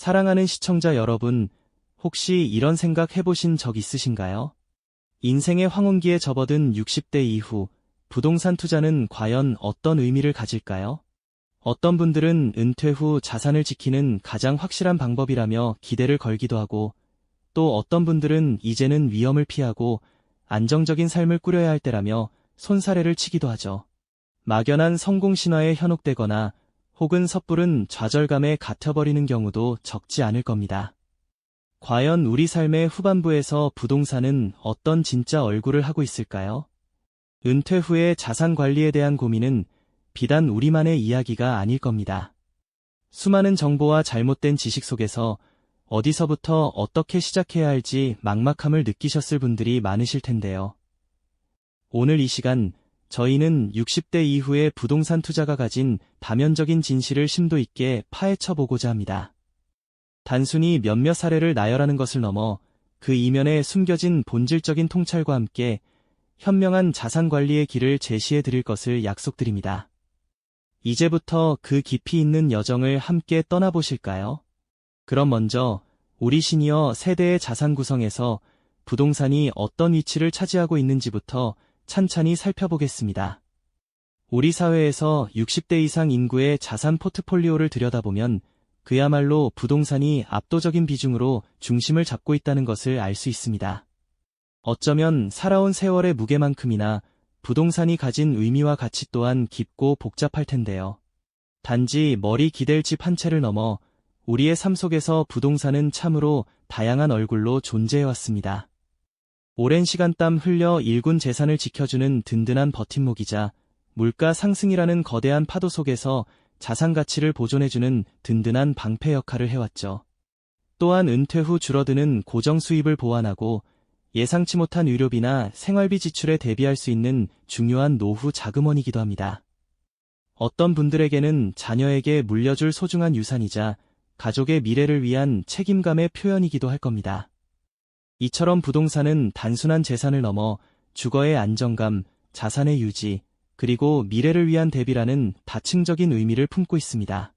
사랑하는 시청자 여러분, 혹시 이런 생각 해보신 적 있으신가요? 인생의 황혼기에 접어든 60대 이후 부동산 투자는 과연 어떤 의미를 가질까요? 어떤 분들은 은퇴 후 자산을 지키는 가장 확실한 방법이라며 기대를 걸기도 하고, 또 어떤 분들은 이제는 위험을 피하고 안정적인 삶을 꾸려야 할 때라며 손사래를 치기도 하죠. 막연한 성공 신화에 현혹되거나 혹은 섣부른 좌절감에 갇혀버리는 경우도 적지 않을 겁니다. 과연 우리 삶의 후반부에서 부동산은 어떤 진짜 얼굴을 하고 있을까요? 은퇴 후의 자산 관리에 대한 고민은 비단 우리만의 이야기가 아닐 겁니다. 수많은 정보와 잘못된 지식 속에서 어디서부터 어떻게 시작해야 할지 막막함을 느끼셨을 분들이 많으실 텐데요. 오늘 이 시간, 저희는 60대 이후의 부동산 투자가 가진 다면적인 진실을 심도 있게 파헤쳐 보고자 합니다. 단순히 몇몇 사례를 나열하는 것을 넘어 그 이면에 숨겨진 본질적인 통찰과 함께 현명한 자산 관리의 길을 제시해 드릴 것을 약속드립니다. 이제부터 그 깊이 있는 여정을 함께 떠나보실까요? 그럼 먼저 우리 시니어 세대의 자산 구성에서 부동산이 어떤 위치를 차지하고 있는지부터 찬찬히 살펴보겠습니다. 우리 사회에서 60대 이상 인구의 자산 포트폴리오를 들여다보면 그야말로 부동산이 압도적인 비중으로 중심을 잡고 있다는 것을 알 수 있습니다. 어쩌면 살아온 세월의 무게만큼이나 부동산이 가진 의미와 가치 또한 깊고 복잡할 텐데요. 단지 머리 기댈 집 한 채를 넘어 우리의 삶 속에서 부동산은 참으로 다양한 얼굴로 존재해왔습니다. 오랜 시간 땀 흘려 일군 재산을 지켜주는 든든한 버팀목이자 물가 상승이라는 거대한 파도 속에서 자산 가치를 보존해주는 든든한 방패 역할을 해왔죠. 또한 은퇴 후 줄어드는 고정 수입을 보완하고 예상치 못한 의료비나 생활비 지출에 대비할 수 있는 중요한 노후 자금원이기도 합니다. 어떤 분들에게는 자녀에게 물려줄 소중한 유산이자 가족의 미래를 위한 책임감의 표현이기도 할 겁니다. 이처럼 부동산은 단순한 재산을 넘어 주거의 안정감, 자산의 유지, 그리고 미래를 위한 대비라는 다층적인 의미를 품고 있습니다.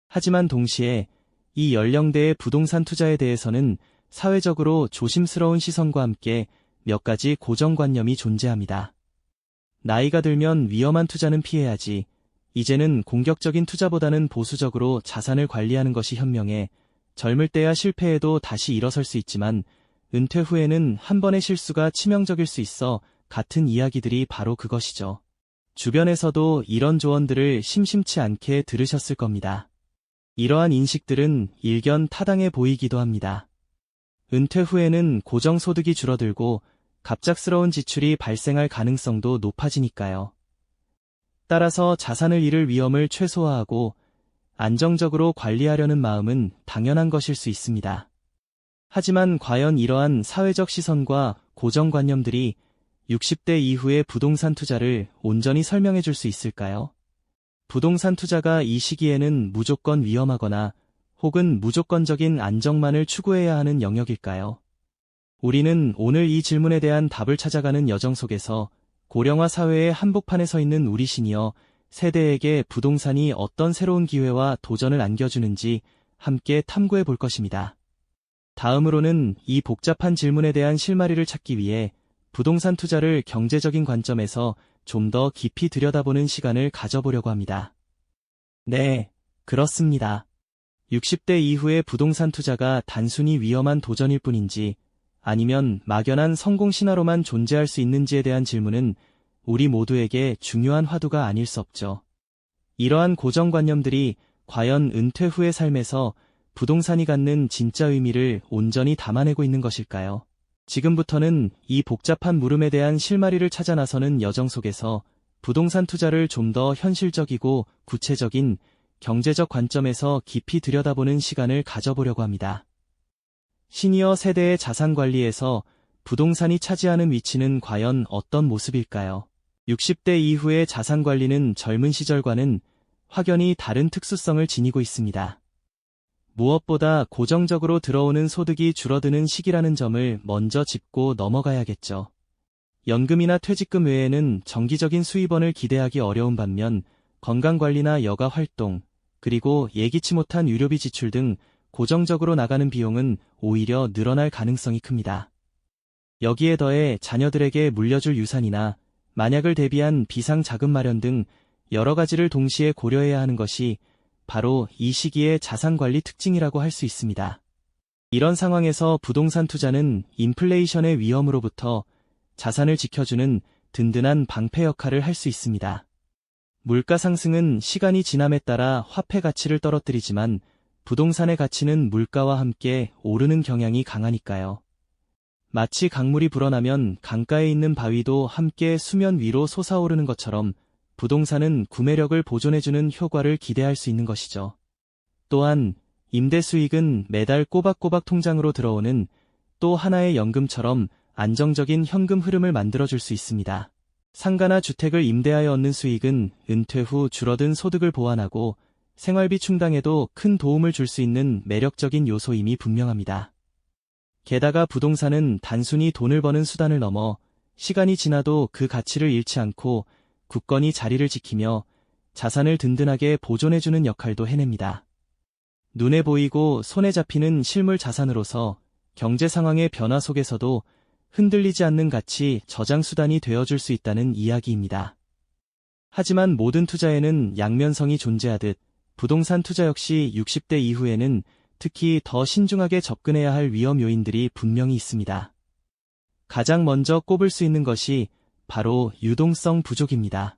하지만 동시에 이 연령대의 부동산 투자에 대해서는 사회적으로 조심스러운 시선과 함께 몇 가지 고정관념이 존재합니다. 나이가 들면 위험한 투자는 피해야지, 이제는 공격적인 투자보다는 보수적으로 자산을 관리하는 것이 현명해, 젊을 때야 실패해도 다시 일어설 수 있지만 은퇴 후에는 한 번의 실수가 치명적일 수 있어 같은 이야기들이 바로 그것이죠. 주변에서도 이런 조언들을 심심치 않게 들으셨을 겁니다. 이러한 인식들은 일견 타당해 보이기도 합니다. 은퇴 후에는 고정소득이 줄어들고 갑작스러운 지출이 발생할 가능성도 높아지니까요. 따라서 자산을 잃을 위험을 최소화하고 안정적으로 관리하려는 마음은 당연한 것일 수 있습니다. 하지만 과연 이러한 사회적 시선과 고정관념들이 60대 이후의 부동산 투자를 온전히 설명해 줄 수 있을까요? 부동산 투자가 이 시기에는 무조건 위험하거나 혹은 무조건적인 안정만을 추구해야 하는 영역일까요? 우리는 오늘 이 질문에 대한 답을 찾아가는 여정 속에서 고령화 사회의 한복판에 서 있는 우리 시니어 세대에게 부동산이 어떤 새로운 기회와 도전을 안겨주는지 함께 탐구해 볼 것입니다. 다음으로는 이 복잡한 질문에 대한 실마리를 찾기 위해 부동산 투자를 경제적인 관점에서 좀 더 깊이 들여다보는 시간을 가져보려고 합니다. 네, 그렇습니다. 60대 이후의 부동산 투자가 단순히 위험한 도전일 뿐인지 아니면 막연한 성공 신화로만 존재할 수 있는지에 대한 질문은 우리 모두에게 중요한 화두가 아닐 수 없죠. 이러한 고정관념들이 과연 은퇴 후의 삶에서 부동산이 갖는 진짜 의미를 온전히 담아내고 있는 것일까요? 지금부터는 이 복잡한 물음에 대한 실마리를 찾아 나서는 여정 속에서 부동산 투자를 좀 더 현실적이고 구체적인 경제적 관점에서 깊이 들여다보는 시간을 가져보려고 합니다. 시니어 세대의 자산 관리에서 부동산이 차지하는 위치는 과연 어떤 모습일까요? 60대 이후의 자산 관리는 젊은 시절과는 확연히 다른 특수성을 지니고 있습니다. 무엇보다 고정적으로 들어오는 소득이 줄어드는 시기라는 점을 먼저 짚고 넘어가야겠죠. 연금이나 퇴직금 외에는 정기적인 수입원을 기대하기 어려운 반면 건강관리나 여가 활동, 그리고 예기치 못한 의료비 지출 등 고정적으로 나가는 비용은 오히려 늘어날 가능성이 큽니다. 여기에 더해 자녀들에게 물려줄 유산이나 만약을 대비한 비상자금 마련 등 여러 가지를 동시에 고려해야 하는 것이 바로 이 시기의 자산관리 특징이라고 할 수 있습니다. 이런 상황에서 부동산 투자는 인플레이션의 위험으로부터 자산을 지켜주는 든든한 방패 역할을 할 수 있습니다. 물가 상승은 시간이 지남에 따라 화폐 가치를 떨어뜨리지만 부동산의 가치는 물가와 함께 오르는 경향이 강하니까요. 마치 강물이 불어나면 강가에 있는 바위도 함께 수면 위로 솟아오르는 것처럼 부동산은 구매력을 보존해주는 효과를 기대할 수 있는 것이죠. 또한 임대 수익은 매달 꼬박꼬박 통장으로 들어오는 또 하나의 연금처럼 안정적인 현금 흐름을 만들어줄 수 있습니다. 상가나 주택을 임대하여 얻는 수익은 은퇴 후 줄어든 소득을 보완하고 생활비 충당에도 큰 도움을 줄 수 있는 매력적인 요소임이 분명합니다. 게다가 부동산은 단순히 돈을 버는 수단을 넘어 시간이 지나도 그 가치를 잃지 않고 굳건히 자리를 지키며 자산을 든든하게 보존해주는 역할도 해냅니다. 눈에 보이고 손에 잡히는 실물 자산으로서 경제 상황의 변화 속에서도 흔들리지 않는 가치 저장 수단이 되어줄 수 있다는 이야기입니다. 하지만 모든 투자에는 양면성이 존재하듯 부동산 투자 역시 60대 이후에는 특히 더 신중하게 접근해야 할 위험 요인들이 분명히 있습니다. 가장 먼저 꼽을 수 있는 것이 바로 유동성 부족입니다.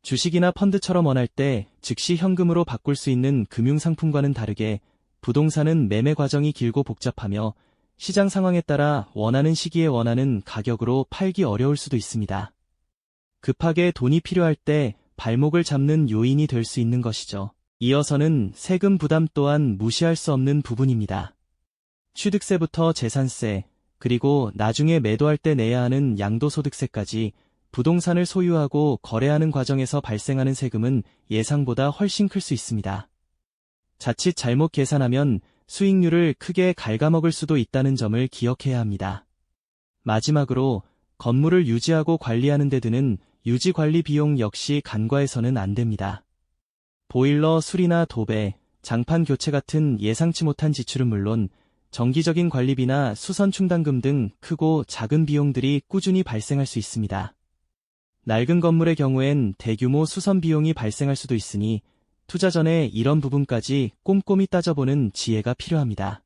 주식이나 펀드처럼 원할 때 즉시 현금으로 바꿀 수 있는 금융상품과는 다르게 부동산은 매매 과정이 길고 복잡하며 시장 상황에 따라 원하는 시기에 원하는 가격으로 팔기 어려울 수도 있습니다. 급하게 돈이 필요할 때 발목을 잡는 요인이 될 수 있는 것이죠. 이어서는 세금 부담 또한 무시할 수 없는 부분입니다. 취득세부터 재산세, 그리고 나중에 매도할 때 내야 하는 양도소득세까지 부동산을 소유하고 거래하는 과정에서 발생하는 세금은 예상보다 훨씬 클 수 있습니다. 자칫 잘못 계산하면 수익률을 크게 갉아먹을 수도 있다는 점을 기억해야 합니다. 마지막으로 건물을 유지하고 관리하는 데 드는 유지관리 비용 역시 간과해서는 안 됩니다. 보일러 수리나 도배, 장판 교체 같은 예상치 못한 지출은 물론 정기적인 관리비나 수선 충당금 등 크고 작은 비용들이 꾸준히 발생할 수 있습니다. 낡은 건물의 경우엔 대규모 수선 비용이 발생할 수도 있으니 투자 전에 이런 부분까지 꼼꼼히 따져보는 지혜가 필요합니다.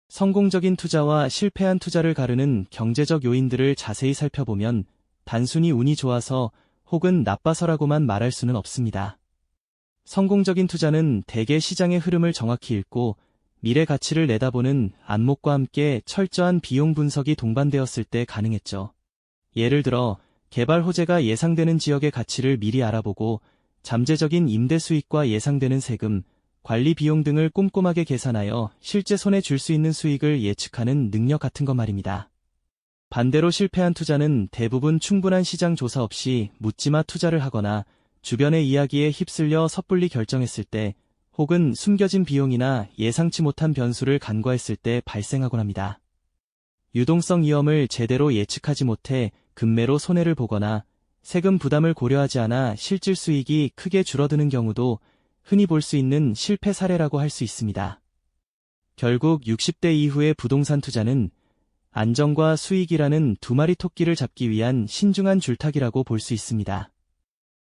성공적인 투자와 실패한 투자를 가르는 경제적 요인들을 자세히 살펴보면 단순히 운이 좋아서 혹은 나빠서라고만 말할 수는 없습니다. 성공적인 투자는 대개 시장의 흐름을 정확히 읽고 미래 가치를 내다보는 안목과 함께 철저한 비용 분석이 동반되었을 때 가능했죠. 예를 들어 개발 호재가 예상되는 지역의 가치를 미리 알아보고 잠재적인 임대 수익과 예상되는 세금, 관리 비용 등을 꼼꼼하게 계산하여 실제 손에 줄 수 있는 수익을 예측하는 능력 같은 것 말입니다. 반대로 실패한 투자는 대부분 충분한 시장 조사 없이 묻지마 투자를 하거나 주변의 이야기에 휩쓸려 섣불리 결정했을 때 혹은 숨겨진 비용이나 예상치 못한 변수를 간과했을 때 발생하곤 합니다. 유동성 위험을 제대로 예측하지 못해 급매로 손해를 보거나 세금 부담을 고려하지 않아 실질 수익이 크게 줄어드는 경우도 흔히 볼 수 있는 실패 사례라고 할 수 있습니다. 결국 60대 이후의 부동산 투자는 안정과 수익이라는 두 마리 토끼를 잡기 위한 신중한 줄타기라고 볼 수 있습니다.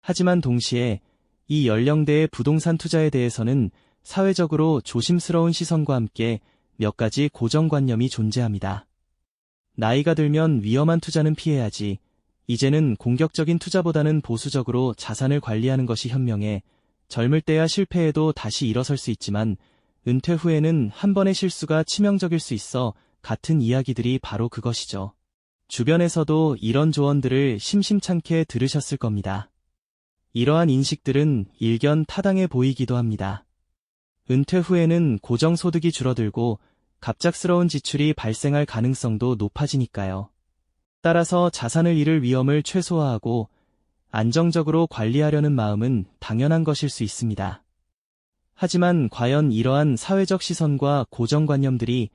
하지만 동시에 이 연령대의 부동산 투자에 대해서는 사회적으로 조심스러운 시선과 함께 몇 가지 고정관념이 존재합니다. 나이가 들면 위험한 투자는 피해야지. 이제는 공격적인 투자보다는 보수적으로 자산을 관리하는 것이 현명해 젊을 때야 실패해도 다시 일어설 수 있지만 은퇴 후에는 한 번의 실수가 치명적일 수 있어 같은 이야기들이 바로 그것이죠. 주변에서도 이런 조언들을 심심찮게 들으셨을 겁니다. 이러한 인식들은 일견 타당해 보이기도 합니다. 은퇴 후에는 고정소득이 줄어들고 갑작스러운 지출이 발생할 가능성도 높아지니까요. 따라서 자산을 잃을 위험을 최소화하고 안정적으로 관리하려는 마음은 당연한 것일 수 있습니다. 하지만 과연 이러한 사회적 시선과 고정관념들이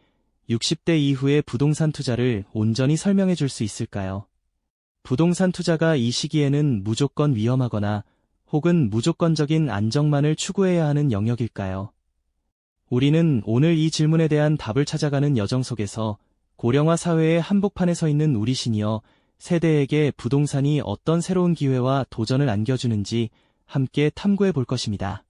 60대 이후의 부동산 투자를 온전히 설명해 줄 수 있을까요? 부동산 투자가 이 시기에는 무조건 위험하거나 혹은 무조건적인 안정만을 추구해야 하는 영역일까요? 우리는 오늘 이 질문에 대한 답을 찾아가는 여정 속에서 고령화 사회의 한복판에 서 있는 우리 시니어 세대에게 부동산이 어떤 새로운 기회와 도전을 안겨주는지 함께 탐구해 볼 것입니다.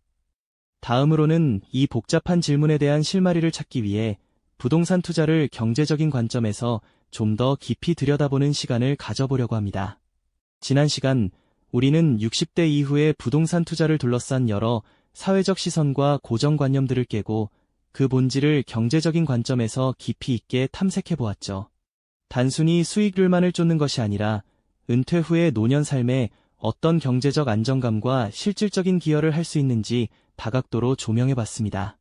다음으로는 이 복잡한 질문에 대한 실마리를 찾기 위해 부동산 투자를 경제적인 관점에서 좀 더 깊이 들여다보는 시간을 가져보려고 합니다. 지난 시간 우리는 60대 이후의 부동산 투자를 둘러싼 여러 사회적 시선과 고정관념들을 깨고 그 본질을 경제적인 관점에서 깊이 있게 탐색해 보았죠. 단순히 수익률만을 쫓는 것이 아니라 은퇴 후의 노년 삶에 어떤 경제적 안정감과 실질적인 기여를 할 수 있는지 다각도로 조명해 봤습니다.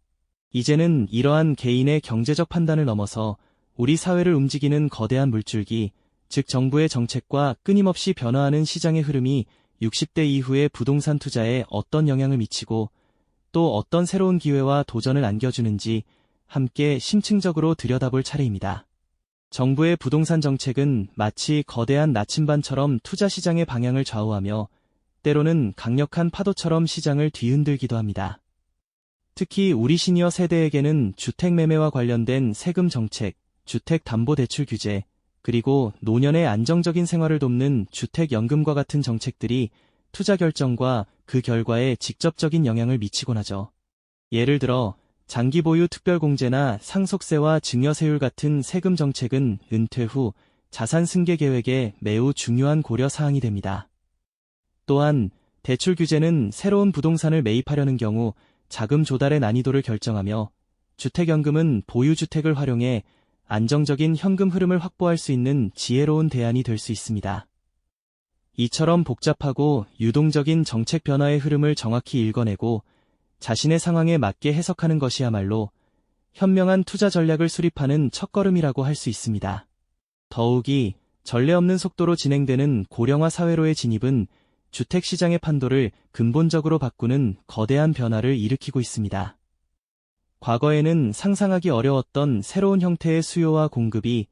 이제는 이러한 개인의 경제적 판단을 넘어서 우리 사회를 움직이는 거대한 물줄기, 즉 정부의 정책과 끊임없이 변화하는 시장의 흐름이 60대 이후의 부동산 투자에 어떤 영향을 미치고 또 어떤 새로운 기회와 도전을 안겨주는지 함께 심층적으로 들여다볼 차례입니다. 정부의 부동산 정책은 마치 거대한 나침반처럼 투자 시장의 방향을 좌우하며 때로는 강력한 파도처럼 시장을 뒤흔들기도 합니다. 특히 우리 시니어 세대에게는 주택 매매와 관련된 세금 정책, 주택담보대출 규제, 그리고 노년의 안정적인 생활을 돕는 주택연금과 같은 정책들이 투자 결정과 그 결과에 직접적인 영향을 미치곤 하죠. 예를 들어 장기 보유 특별공제나 상속세와 증여세율 같은 세금 정책은 은퇴 후 자산 승계 계획에 매우 중요한 고려 사항이 됩니다. 또한 대출 규제는 새로운 부동산을 매입하려는 경우 자금 조달의 난이도를 결정하며 주택연금은 보유주택을 활용해 안정적인 현금 흐름을 확보할 수 있는 지혜로운 대안이 될 수 있습니다. 이처럼 복잡하고 유동적인 정책 변화의 흐름을 정확히 읽어내고 자신의 상황에 맞게 해석하는 것이야말로 현명한 투자 전략을 수립하는 첫걸음이라고 할 수 있습니다. 더욱이 전례 없는 속도로 진행되는 고령화 사회로의 진입은 주택시장의 판도를 근본적으로 바꾸는 거대한 변화를 일으키고 있습니다. 과거에는 상상하기 어려웠던 새로운 형태의 수요와 공급이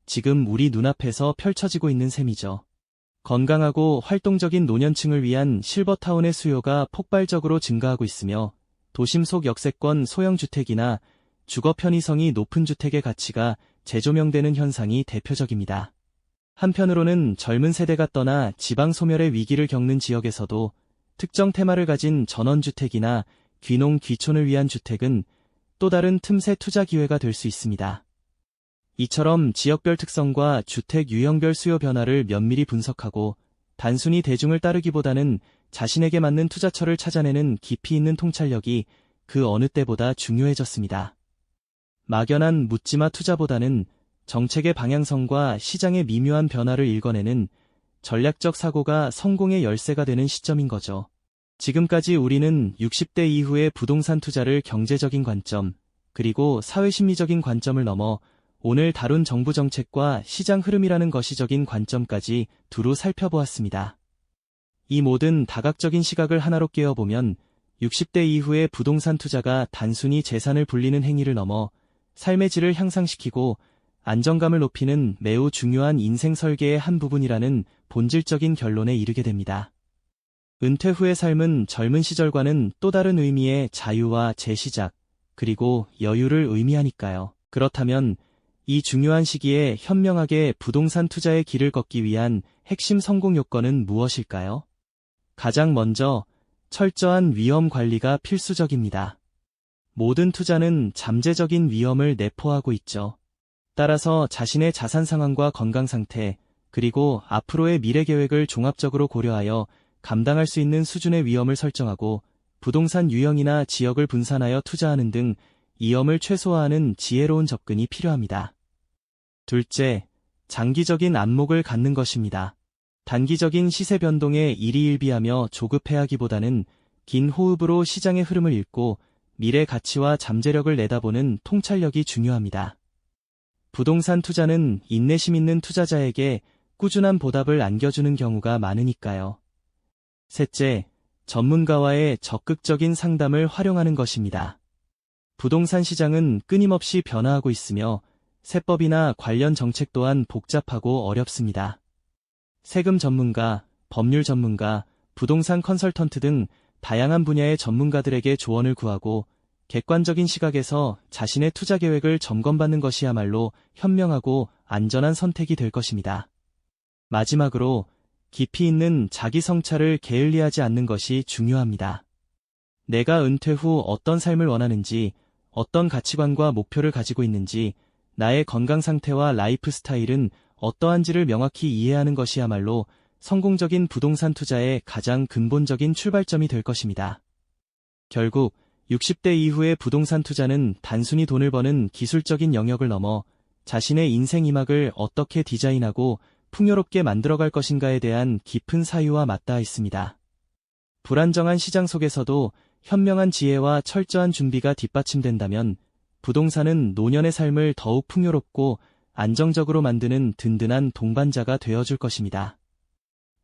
지금 우리 눈앞에서 펼쳐지고 있는 셈이죠. 건강하고 활동적인 노년층을 위한 실버타운의 수요가 폭발적으로 증가하고 있으며 도심 속 역세권 소형주택이나 주거 편의성이 높은 주택의 가치가 재조명되는 현상이 대표적입니다. 한편으로는 젊은 세대가 떠나 지방 소멸의 위기를 겪는 지역에서도 특정 테마를 가진 전원주택이나 귀농 귀촌을 위한 주택은 또 다른 틈새 투자 기회가 될 수 있습니다. 이처럼 지역별 특성과 주택 유형별 수요 변화를 면밀히 분석하고 단순히 대중을 따르기보다는 자신에게 맞는 투자처를 찾아내는 깊이 있는 통찰력이 그 어느 때보다 중요해졌습니다. 막연한 묻지마 투자보다는 정책의 방향성과 시장의 미묘한 변화를 읽어내는 전략적 사고가 성공의 열쇠가 되는 시점인 거죠. 지금까지 우리는 60대 이후의 부동산 투자를 경제적인 관점, 그리고 사회심리적인 관점을 넘어 오늘 다룬 정부 정책과 시장 흐름이라는 거시적인 관점까지 두루 살펴보았습니다. 이 모든 다각적인 시각을 하나로 깨어보면 60대 이후의 부동산 투자가 단순히 재산을 불리는 행위를 넘어 삶의 질을 향상시키고 안정감을 높이는 매우 중요한 인생 설계의 한 부분이라는 본질적인 결론에 이르게 됩니다. 은퇴 후의 삶은 젊은 시절과는 또 다른 의미의 자유와 재시작, 그리고 여유를 의미하니까요. 그렇다면 이 중요한 시기에 현명하게 부동산 투자의 길을 걷기 위한 핵심 성공 요건은 무엇일까요? 가장 먼저 철저한 위험 관리가 필수적입니다. 모든 투자는 잠재적인 위험을 내포하고 있죠. 따라서 자신의 자산 상황과 건강 상태, 그리고 앞으로의 미래 계획을 종합적으로 고려하여 감당할 수 있는 수준의 위험을 설정하고 부동산 유형이나 지역을 분산하여 투자하는 등 위험을 최소화하는 지혜로운 접근이 필요합니다. 둘째, 장기적인 안목을 갖는 것입니다. 단기적인 시세 변동에 일희일비하며 조급해하기보다는 긴 호흡으로 시장의 흐름을 읽고 미래 가치와 잠재력을 내다보는 통찰력이 중요합니다. 부동산 투자는 인내심 있는 투자자에게 꾸준한 보답을 안겨주는 경우가 많으니까요. 셋째, 전문가와의 적극적인 상담을 활용하는 것입니다. 부동산 시장은 끊임없이 변화하고 있으며 세법이나 관련 정책 또한 복잡하고 어렵습니다. 세금 전문가, 법률 전문가, 부동산 컨설턴트 등 다양한 분야의 전문가들에게 조언을 구하고 객관적인 시각에서 자신의 투자 계획을 점검받는 것이야말로 현명하고 안전한 선택이 될 것입니다. 마지막으로 깊이 있는 자기 성찰을 게을리하지 않는 것이 중요합니다. 내가 은퇴 후 어떤 삶을 원하는지, 어떤 가치관과 목표를 가지고 있는지, 나의 건강 상태와 라이프 스타일은 어떠한지를 명확히 이해하는 것이야말로 성공적인 부동산 투자의 가장 근본적인 출발점이 될 것입니다. 결국 60대 이후의 부동산 투자는 단순히 돈을 버는 기술적인 영역을 넘어 자신의 인생 이막을 어떻게 디자인하고 풍요롭게 만들어갈 것인가에 대한 깊은 사유와 맞닿아 있습니다. 불안정한 시장 속에서도 현명한 지혜와 철저한 준비가 뒷받침된다면 부동산은 노년의 삶을 더욱 풍요롭고 안정적으로 만드는 든든한 동반자가 되어줄 것입니다.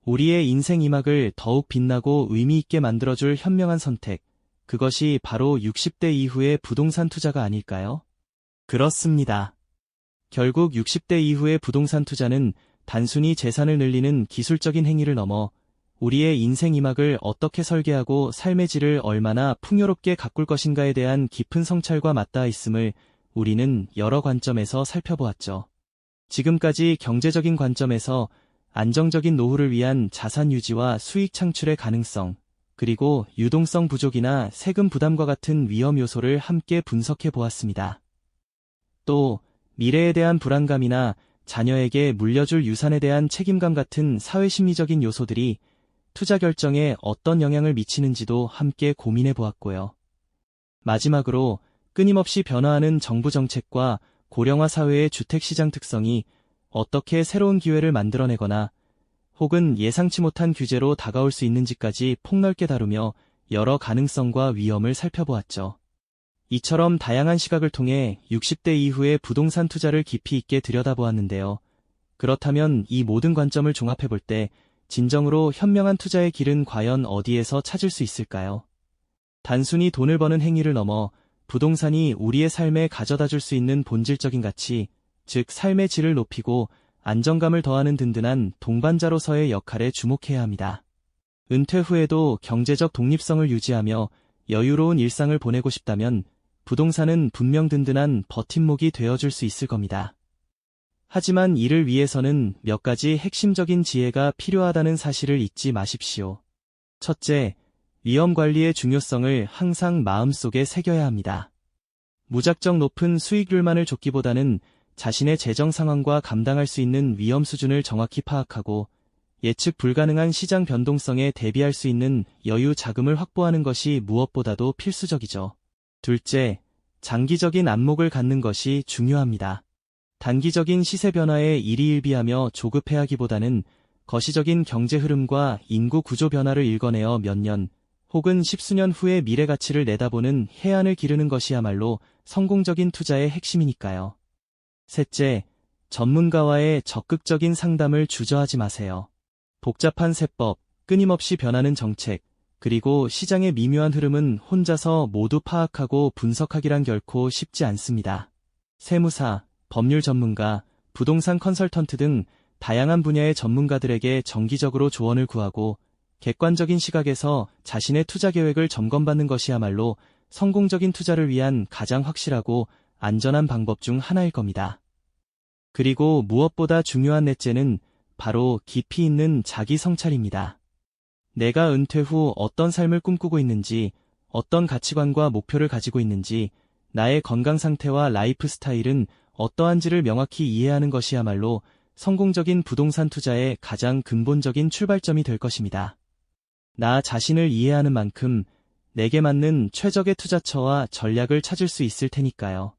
우리의 인생 이막을 더욱 빛나고 의미 있게 만들어줄 현명한 선택, 그것이 바로 60대 이후의 부동산 투자가 아닐까요? 그렇습니다. 결국 60대 이후의 부동산 투자는 단순히 재산을 늘리는 기술적인 행위를 넘어 우리의 인생 이막을 어떻게 설계하고 삶의 질을 얼마나 풍요롭게 가꿀 것인가에 대한 깊은 성찰과 맞닿아 있음을 우리는 여러 관점에서 살펴보았죠. 지금까지 경제적인 관점에서 안정적인 노후를 위한 자산 유지와 수익 창출의 가능성, 그리고 유동성 부족이나 세금 부담과 같은 위험 요소를 함께 분석해 보았습니다. 또 미래에 대한 불안감이나 자녀에게 물려줄 유산에 대한 책임감 같은 사회심리적인 요소들이 투자 결정에 어떤 영향을 미치는지도 함께 고민해 보았고요. 마지막으로 끊임없이 변화하는 정부 정책과 고령화 사회의 주택시장 특성이 어떻게 새로운 기회를 만들어내거나 혹은 예상치 못한 규제로 다가올 수 있는지까지 폭넓게 다루며 여러 가능성과 위험을 살펴보았죠. 이처럼 다양한 시각을 통해 60대 이후의 부동산 투자를 깊이 있게 들여다보았는데요. 그렇다면 이 모든 관점을 종합해볼 때 진정으로 현명한 투자의 길은 과연 어디에서 찾을 수 있을까요? 단순히 돈을 버는 행위를 넘어 부동산이 우리의 삶에 가져다 줄 수 있는 본질적인 가치, 즉 삶의 질을 높이고 안정감을 더하는 든든한 동반자로서의 역할에 주목해야 합니다. 은퇴 후에도 경제적 독립성을 유지하며 여유로운 일상을 보내고 싶다면 부동산은 분명 든든한 버팀목이 되어줄 수 있을 겁니다. 하지만 이를 위해서는 몇 가지 핵심적인 지혜가 필요하다는 사실을 잊지 마십시오. 첫째, 위험 관리의 중요성을 항상 마음속에 새겨야 합니다. 무작정 높은 수익률만을 쫓기보다는 자신의 재정 상황과 감당할 수 있는 위험 수준을 정확히 파악하고 예측 불가능한 시장 변동성에 대비할 수 있는 여유 자금을 확보하는 것이 무엇보다도 필수적이죠. 둘째, 장기적인 안목을 갖는 것이 중요합니다. 단기적인 시세 변화에 일희일비하며 조급해하기보다는 거시적인 경제 흐름과 인구 구조 변화를 읽어내어 몇 년 혹은 십수년 후의 미래 가치를 내다보는 해안을 기르는 것이야말로 성공적인 투자의 핵심이니까요. 셋째, 전문가와의 적극적인 상담을 주저하지 마세요. 복잡한 세법, 끊임없이 변하는 정책, 그리고 시장의 미묘한 흐름은 혼자서 모두 파악하고 분석하기란 결코 쉽지 않습니다. 세무사, 법률 전문가, 부동산 컨설턴트 등 다양한 분야의 전문가들에게 정기적으로 조언을 구하고 객관적인 시각에서 자신의 투자 계획을 점검받는 것이야말로 성공적인 투자를 위한 가장 확실하고 안전한 방법 중 하나일 겁니다. 그리고 무엇보다 중요한 넷째는 바로 깊이 있는 자기 성찰입니다. 내가 은퇴 후 어떤 삶을 꿈꾸고 있는지, 어떤 가치관과 목표를 가지고 있는지, 나의 건강 상태와 라이프 스타일은 어떠한지를 명확히 이해하는 것이야말로 성공적인 부동산 투자의 가장 근본적인 출발점이 될 것입니다. 나 자신을 이해하는 만큼 내게 맞는 최적의 투자처와 전략을 찾을 수 있을 테니까요.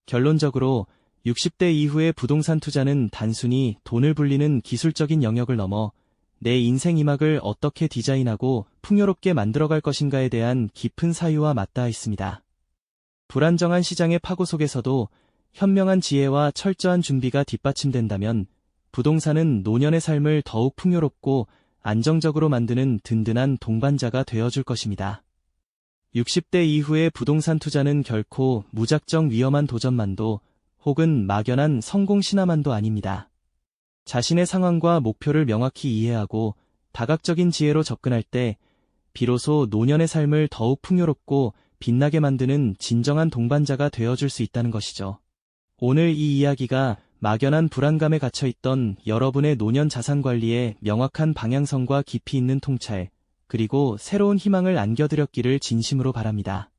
결론적으로 60대 이후의 부동산 투자는 단순히 돈을 불리는 기술적인 영역을 넘어 내 인생 이막을 어떻게 디자인하고 풍요롭게 만들어갈 것인가에 대한 깊은 사유와 맞닿아 있습니다. 불안정한 시장의 파고 속에서도 현명한 지혜와 철저한 준비가 뒷받침된다면 부동산은 노년의 삶을 더욱 풍요롭고 안정적으로 만드는 든든한 동반자가 되어줄 것입니다. 60대 이후의 부동산 투자는 결코 무작정 위험한 도전만도 혹은 막연한 성공 신화만도 아닙니다. 자신의 상황과 목표를 명확히 이해하고 다각적인 지혜로 접근할 때 비로소 노년의 삶을 더욱 풍요롭고 빛나게 만드는 진정한 동반자가 되어줄 수 있다는 것이죠. 오늘 이 이야기가 막연한 불안감에 갇혀있던 여러분의 노년 자산 관리에 명확한 방향성과 깊이 있는 통찰, 그리고 새로운 희망을 안겨드렸기를 진심으로 바랍니다.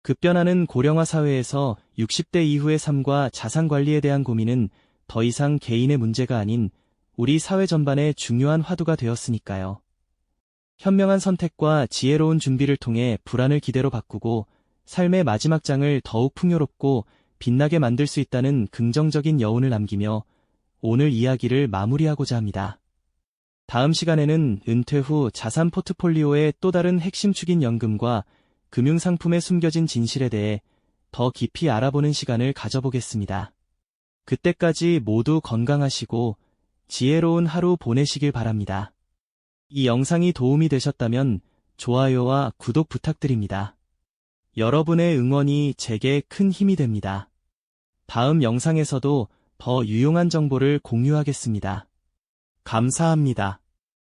급변하는 고령화 사회에서 60대 이후의 삶과 자산 관리에 대한 고민은 더 이상 개인의 문제가 아닌 우리 사회 전반의 중요한 화두가 되었으니까요. 현명한 선택과 지혜로운 준비를 통해 불안을 기대로 바꾸고 삶의 마지막 장을 더욱 풍요롭고 빛나게 만들 수 있다는 긍정적인 여운을 남기며 오늘 이야기를 마무리하고자 합니다. 다음 시간에는 은퇴 후 자산 포트폴리오의 또 다른 핵심 축인 연금과 금융상품의 숨겨진 진실에 대해 더 깊이 알아보는 시간을 가져보겠습니다. 그때까지 모두 건강하시고 지혜로운 하루 보내시길 바랍니다. 이 영상이 도움이 되셨다면 좋아요와 구독 부탁드립니다. 여러분의 응원이 제게 큰 힘이 됩니다. 다음 영상에서도 더 유용한 정보를 공유하겠습니다. 감사합니다.